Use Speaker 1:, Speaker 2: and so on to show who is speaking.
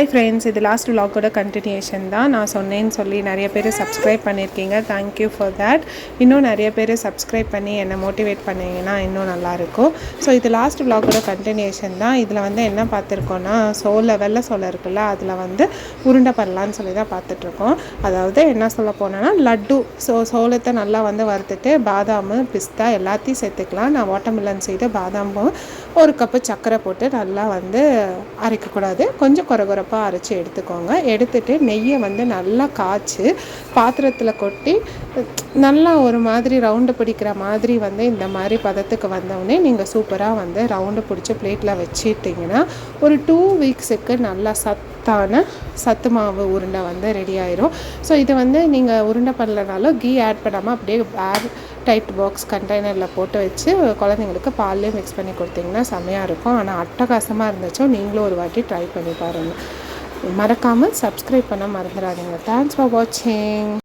Speaker 1: Hi friends, இது last விலாகோட continuation தான். நான் சொன்னேன்னு சொல்லி நிறைய பேர் சப்ஸ்கிரைப் பண்ணியிருக்கீங்க. Thank you for that. இன்னும் நிறைய பேர் சப்ஸ்கிரைப் பண்ணி என்னை மோட்டிவேட் பண்ணிங்கன்னா இன்னும் நல்லாயிருக்கும். ஸோ இது லாஸ்ட் விலாகோட கண்டினியூஷன் தான். இதில் வந்து என்ன பார்த்துருக்கோன்னா, வெள்ளை சோளம் இருக்குல்ல, அதில் வந்து உருண்டை பண்ணலான்னு சொல்லி தான் பார்த்துட்ருக்கோம். அதாவது என்ன சொல்ல போனோன்னா, லட்டு. சோளத்தை நல்லா வந்து வறுத்துட்டு பாதாம், பிஸ்தா எல்லாத்தையும் சேர்த்துக்கலாம். நான் வாட்டர்மெலன் செய்து பாதாமும் ஒரு கப்பு சர்க்கரை போட்டு நல்லா வந்து அரைக்கக்கூடாது, கொஞ்சம் குறகுறப்பாக அரைச்சி எடுத்துக்கோங்க. எடுத்துகிட்டு நெய்யை வந்து நல்லா காய்ச்சி பாத்திரத்தில் கொட்டி நல்லா ஒரு மாதிரி ரவுண்டு பிடிக்கிற மாதிரி வந்து இந்த மாதிரி பதத்துக்கு வந்தவுடனே நீங்கள் சூப்பராக வந்து ரவுண்டு பிடிச்சி பிளேட்டில் வச்சுட்டிங்கன்னா ஒரு 2 வீக்ஸுக்கு நல்லா சத்து மாவு உருண்டை வந்து ரெடி ஆயிரும். ஸோ இது வந்து நீங்கள் உருண்டை பண்ணலனாலும் கீ ஆட் பண்ணாமல் அப்படியே டைட் பாக்ஸ் கண்டெய்னரில் போட்டு வச்சு குழந்தைங்களுக்கு பால்லே மிக்ஸ் பண்ணி கொடுத்தீங்கன்னா செம்மையாக இருக்கும். ஆனால் அட்டகாசமாக இருந்துச்சோ நீங்களும் ஒரு வாட்டி ட்ரை பண்ணி பாருங்கள். மறக்காமல் சப்ஸ்கிரைப் பண்ண மறந்துடாதீங்க. தேங்க்ஸ் ஃபார் வாட்சிங்.